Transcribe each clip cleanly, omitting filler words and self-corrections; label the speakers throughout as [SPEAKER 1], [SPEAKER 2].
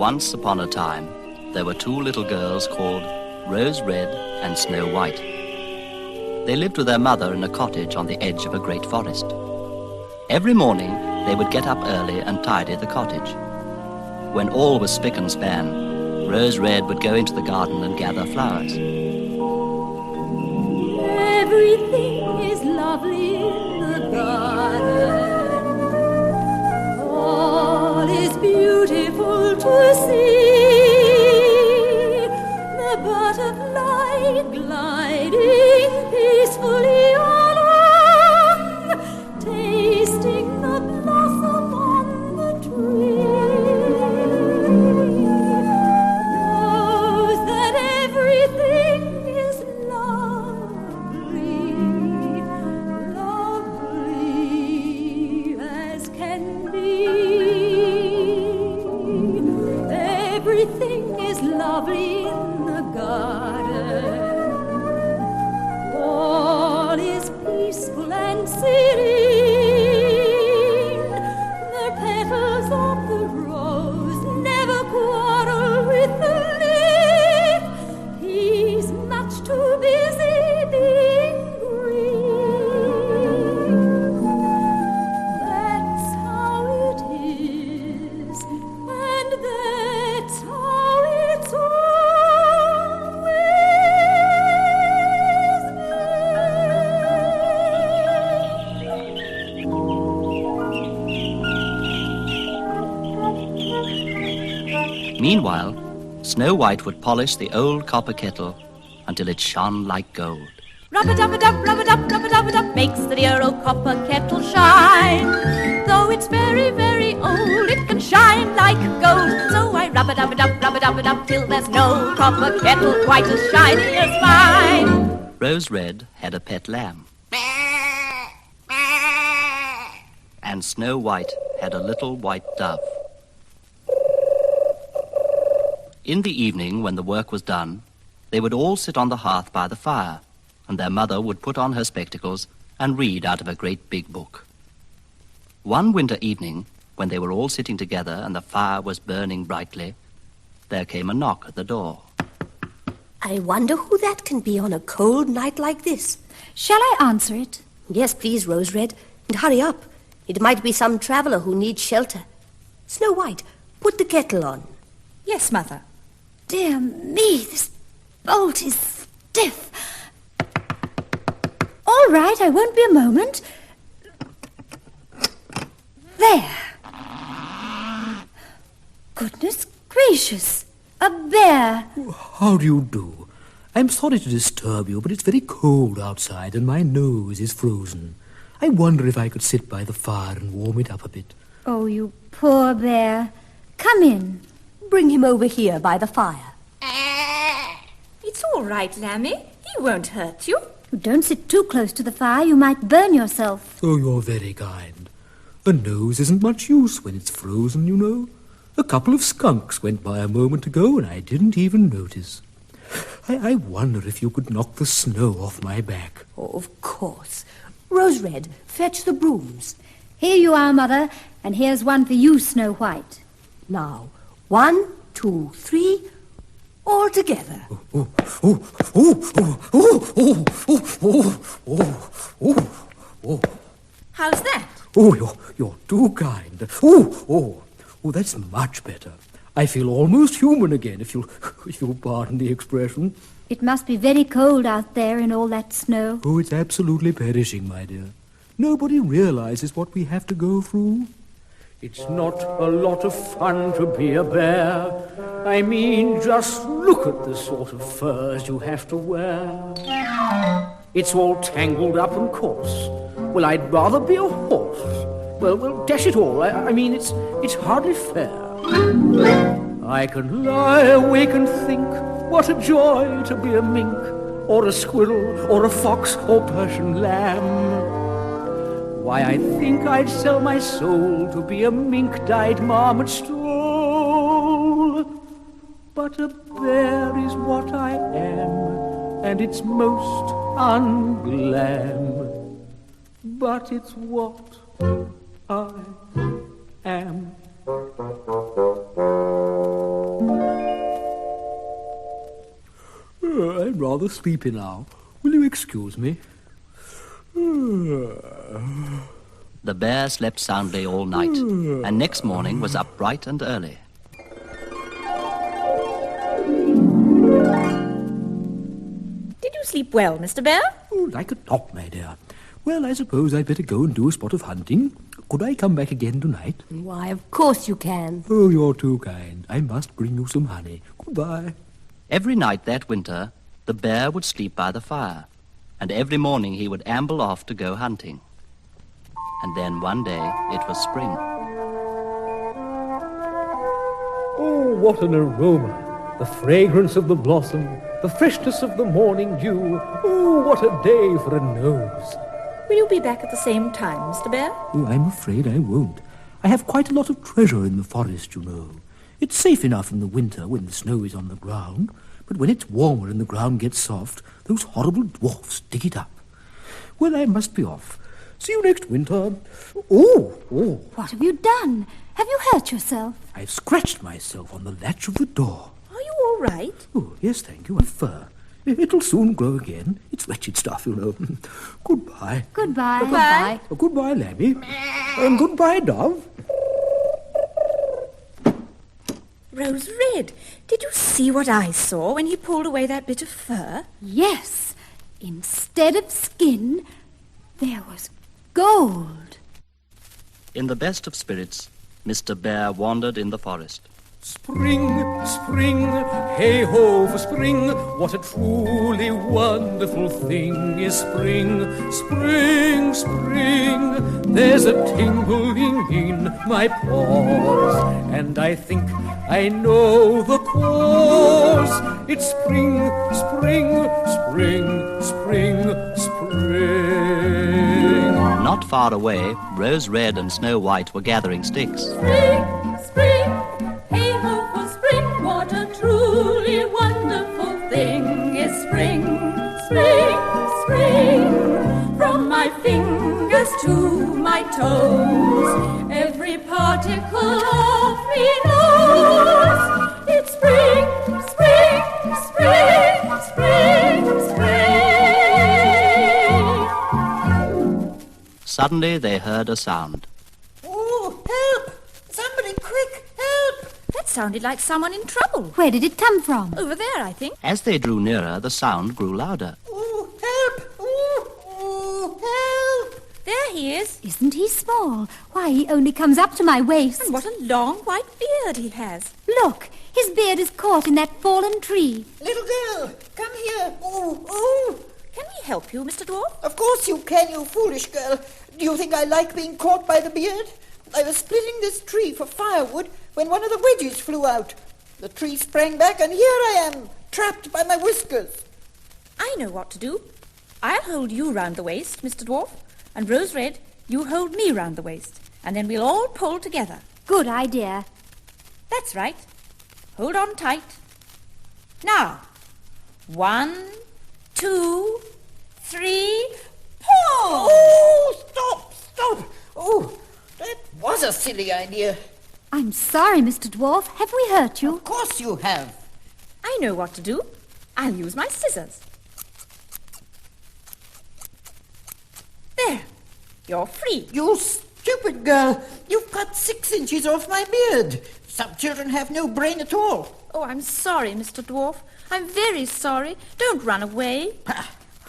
[SPEAKER 1] Once upon a time, there were two little girls called Rose Red and Snow White. They lived with their mother in a cottage on the edge of a great forest. Every morning, they would get up early and tidy the cottage. When all was spick and span, Rose Red would go into the garden and gather flowers.
[SPEAKER 2] Everything is lovely in the garden. All is beautiful to see. The butterfly gliding peacefully along, tasting the blossom on the tree, knows that everything is lovely, lovely as can be. Everything is lovely in the garden. All is peaceful and serene. The petals of the rose never quarrel with the leaf. He's much too busy being green. That's how it is, and that's how it's always
[SPEAKER 1] been. Meanwhile, Snow White would polish the old copper kettle until it shone like gold.
[SPEAKER 2] Rub-a-dub-a-dub, rub-a-dub, rub-a-dub-a-dub makes the dear old copper kettle shine. Though it's very, very old, it can shine like gold. So I rub-a-dub-a-dub, rub-a-dub-a-dub till there's no copper kettle quite as shiny as mine.
[SPEAKER 1] Rose Red had a pet lamb. And Snow White had a little white dove. In the evening, when the work was done, they would all sit on the hearth by the fire, and their mother would put on her spectacles and read out of a great big book. One winter evening, when they were all sitting together and the fire was burning brightly, there came a knock at the door.
[SPEAKER 3] I wonder who that can be on a cold night like this.
[SPEAKER 4] Shall I answer it?
[SPEAKER 3] Yes, please, Rose Red, and hurry up. It might be some traveller who needs shelter. Snow White, put the kettle on.
[SPEAKER 4] Yes, Mother. Dear me, this bolt is stiff. All right, I won't be a moment. There. Goodness gracious, a bear.
[SPEAKER 5] How do you do? I'm sorry to disturb you, but it's very cold outside and my nose is frozen. I wonder if I could sit by the fire and warm it up a bit.
[SPEAKER 4] Oh, you poor bear. Come in.
[SPEAKER 3] Bring him over here by the fire.
[SPEAKER 6] It's all right, Lammy. He won't hurt you.
[SPEAKER 4] Don't sit too close to the fire. You might burn yourself.
[SPEAKER 5] Oh, you're very kind. A nose isn't much use when it's frozen, you know. A couple of skunks went by a moment ago and I didn't even notice. I wonder if you could knock the snow off my back.
[SPEAKER 3] Oh, of course. Rose Red, fetch the brooms.
[SPEAKER 4] Here you are, Mother, and here's one for you, Snow White.
[SPEAKER 3] Now, 1, 2, 3, all together.
[SPEAKER 6] How's that?
[SPEAKER 5] Oh, you're too kind. Oh, that's much better. I feel almost human again, if you'll pardon the expression.
[SPEAKER 4] It must be very cold out there in all that snow.
[SPEAKER 5] Oh, it's absolutely perishing, my dear. Nobody realizes what we have to go through. It's not a lot of fun to be a bear. I mean, just look at the sort of furs you have to wear. It's all tangled up and coarse. Well, I'd rather be a horse. Well, dash it all. I mean, it's hardly fair. I can lie awake and think what a joy to be a mink, or a squirrel, or a fox, or Persian lamb. Why, I think I'd sell my soul to be a mink-dyed marmot stroll. But a bear is what I am, and it's most unglam. But it's what I am. rather sleepy now. Will you excuse me?
[SPEAKER 1] The bear slept soundly all night, and next morning was up bright and early.
[SPEAKER 6] Did you sleep well, Mr. Bear?
[SPEAKER 5] Oh, like a top, my dear. Well, I suppose I'd better go and do a spot of hunting. Could I come back again tonight?
[SPEAKER 3] Why, of course you can.
[SPEAKER 5] Oh, you're too kind. I must bring you some honey. Goodbye.
[SPEAKER 1] Every night that winter, the bear would sleep by the fire, and every morning he would amble off to go hunting. And then one day it was spring.
[SPEAKER 5] Oh, what an aroma! The fragrance of the blossom, the freshness of the morning dew. Oh, what a day for a nose!
[SPEAKER 6] Will you be back at the same time, Mr. Bear?
[SPEAKER 5] Oh, I'm afraid I won't. I have quite a lot of treasure in the forest, you know. It's safe enough in the winter when the snow is on the ground, but when it's warmer and the ground gets soft, those horrible dwarfs dig it up. Well, I must be off. See you next winter. Oh!
[SPEAKER 4] What have you done? Have you hurt yourself?
[SPEAKER 5] I've scratched myself on the latch of the door.
[SPEAKER 6] Are you all right?
[SPEAKER 5] Oh, yes, thank you. A fur. It'll soon grow again. It's wretched stuff, you know. Goodbye.
[SPEAKER 4] Goodbye.
[SPEAKER 3] Goodbye.
[SPEAKER 5] Goodbye, Lammy. And goodbye, Dove.
[SPEAKER 6] Rose Red, did you see what I saw when he pulled away that bit of fur?
[SPEAKER 4] Yes. Instead of skin, there was gold.
[SPEAKER 1] In the best of spirits, Mr. Bear wandered in the forest.
[SPEAKER 5] Spring, spring, hey-ho for spring. What a truly wonderful thing is spring. Spring, spring, there's a tingling in my paws, and I think I know the cause. It's spring, spring, spring, spring, spring.
[SPEAKER 1] Not far away, Rose Red and Snow White were gathering sticks.
[SPEAKER 2] Spring, spring, hey-ho for spring. What a truly wonderful thing is spring. Spring, spring, from my fingers to my toes, every particle of me knows it's spring, spring, spring, spring, spring.
[SPEAKER 1] Suddenly they heard a sound.
[SPEAKER 7] Oh, help! Somebody quick, help!
[SPEAKER 6] That sounded like someone in trouble.
[SPEAKER 4] Where did it come from?
[SPEAKER 6] Over there, I think.
[SPEAKER 1] As they drew nearer, the sound grew louder.
[SPEAKER 7] Oh, help! Oh, help!
[SPEAKER 6] There he is.
[SPEAKER 4] Isn't he small? Why, he only comes up to my waist.
[SPEAKER 6] And what a long white beard he has.
[SPEAKER 4] Look, his beard is caught in that fallen tree.
[SPEAKER 7] Little girl, come here. Oh.
[SPEAKER 6] Can we help you, Mr. Dwarf?
[SPEAKER 7] Of course you can, you foolish girl. Do you think I like being caught by the beard? I was splitting this tree for firewood when one of the wedges flew out. The tree sprang back, and here I am, trapped by my whiskers.
[SPEAKER 6] I know what to do. I'll hold you round the waist, Mr. Dwarf, and Rose Red, you hold me round the waist, and then we'll all pull together.
[SPEAKER 4] Good idea.
[SPEAKER 6] That's right. Hold on tight. Now, 1, 2, 3, pull!
[SPEAKER 7] Oh, stop! Oh, that was a silly idea.
[SPEAKER 4] I'm sorry, Mr. Dwarf. Have we hurt you?
[SPEAKER 7] Of course you have.
[SPEAKER 6] I know what to do. I'll use my scissors. There. You're free.
[SPEAKER 7] You stupid girl. You've cut 6 inches off my beard. Some children have no brain at all.
[SPEAKER 6] Oh, I'm sorry, Mr. Dwarf. I'm very sorry. Don't run away.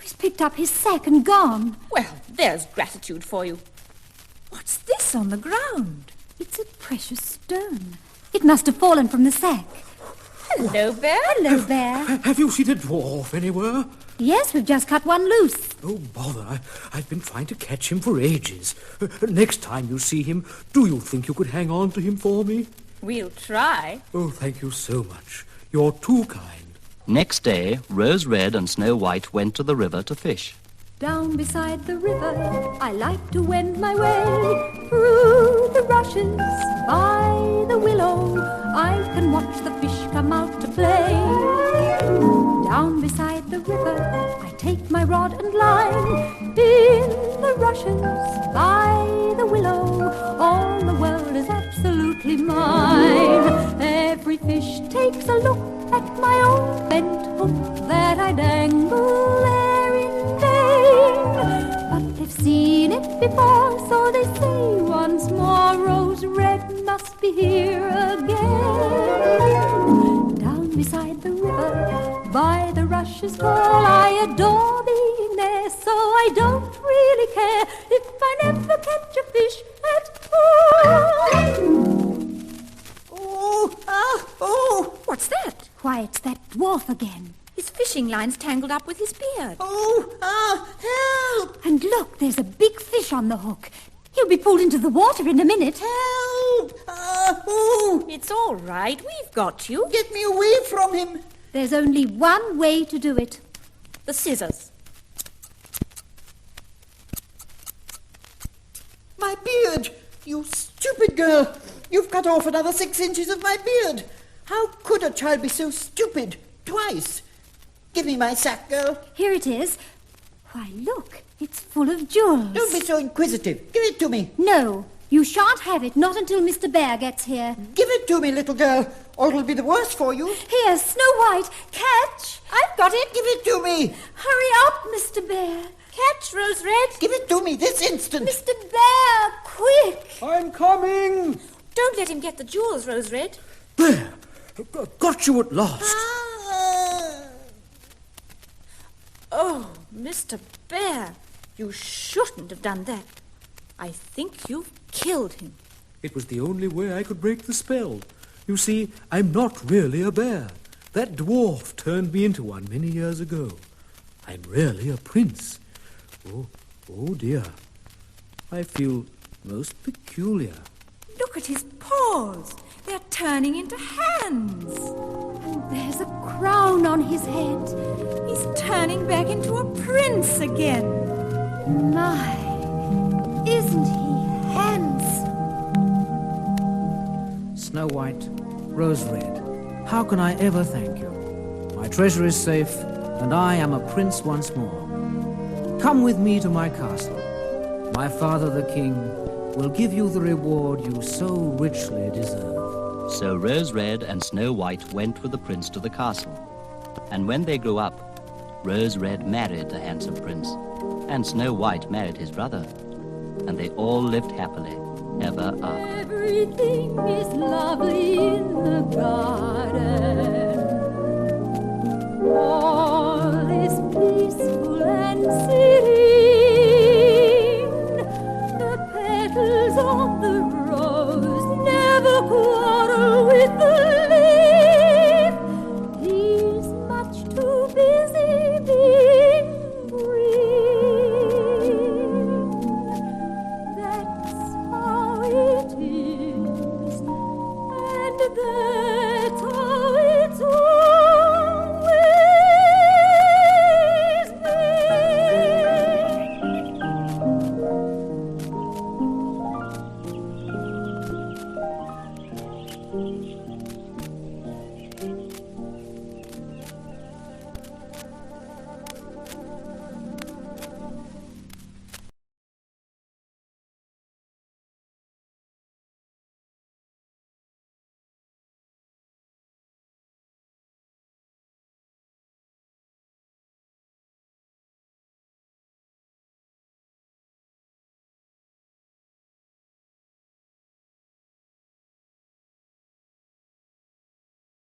[SPEAKER 4] He's picked up his sack and gone.
[SPEAKER 6] Well, there's gratitude for you. What's this on the ground?
[SPEAKER 4] It's a precious stone. It must have fallen from the sack.
[SPEAKER 6] Hello, Bear.
[SPEAKER 4] Hello, Bear.
[SPEAKER 5] Have you seen a dwarf anywhere?
[SPEAKER 4] Yes, we've just cut one loose.
[SPEAKER 5] Oh, bother. I've been trying to catch him for ages. Next time you see him, do you think you could hang on to him for me?
[SPEAKER 6] We'll try.
[SPEAKER 5] Oh, thank you so much. You're too kind.
[SPEAKER 1] Next day, Rose Red and Snow White went to the river to fish.
[SPEAKER 2] Down beside the river, I like to wend my way. Through the rushes, by the willow, I can watch the fish come out to play. Down beside the river, I take my rod and line. In the rushes, by the willow, all the world is absolutely mine. Every fish takes a look at my old bent hook. that I dangle there in vain. But they've seen it before, so they say once more, Rose Red must be here again. Down beside the river, by the rushes tall, I adore being there, so I don't really care if I never catch a fish at all.
[SPEAKER 7] Oh!
[SPEAKER 6] What's that?
[SPEAKER 4] Why, it's that dwarf again.
[SPEAKER 6] His fishing line's tangled up with his beard.
[SPEAKER 7] Help!
[SPEAKER 4] And look, there's a big fish on the hook. He'll be pulled into the water in a minute.
[SPEAKER 7] Help!
[SPEAKER 6] It's all right. We've got you.
[SPEAKER 7] Get me away from him.
[SPEAKER 4] There's only one way to do it.
[SPEAKER 6] The scissors.
[SPEAKER 7] My beard! You stupid girl! You've cut off another 6 inches of my beard. How could a child be so stupid? Twice. Give me my sack, girl.
[SPEAKER 4] Here it is. Why, look, it's full of jewels.
[SPEAKER 7] Don't be so inquisitive. Give it to me.
[SPEAKER 4] No, you shan't have it, not until Mr. Bear gets here.
[SPEAKER 7] Give it to me, little girl, or it'll be the worse for you.
[SPEAKER 4] Here, Snow White, catch! I've got it.
[SPEAKER 7] Give it to me.
[SPEAKER 4] Hurry up, Mr. Bear.
[SPEAKER 6] Catch, Rose Red.
[SPEAKER 7] Give it to me this instant.
[SPEAKER 4] Mr. Bear, quick!
[SPEAKER 5] I'm coming!
[SPEAKER 6] Don't let him get the jewels, Rose Red.
[SPEAKER 5] There! Got you at last.
[SPEAKER 6] Oh, Mr. Bear, you shouldn't have done that. I think you've killed him.
[SPEAKER 5] It was the only way I could break the spell. You see, I'm not really a bear. That dwarf turned me into one many years ago. I'm really a prince. Oh dear. I feel most peculiar.
[SPEAKER 6] Look at his paws. They're turning into hands.
[SPEAKER 4] And there's a crown on his head.
[SPEAKER 6] He's turning back into a prince again.
[SPEAKER 4] My, isn't he handsome?
[SPEAKER 5] Snow White, Rose Red, how can I ever thank you? My treasure is safe, and I am a prince once more. Come with me to my castle. My father, the king, will give you the reward you so richly deserve.
[SPEAKER 1] So Rose Red and Snow White went with the prince to the castle. And when they grew up, Rose Red married the handsome prince, and Snow White married his brother. And they all lived happily ever after.
[SPEAKER 2] Everything is lovely in the garden.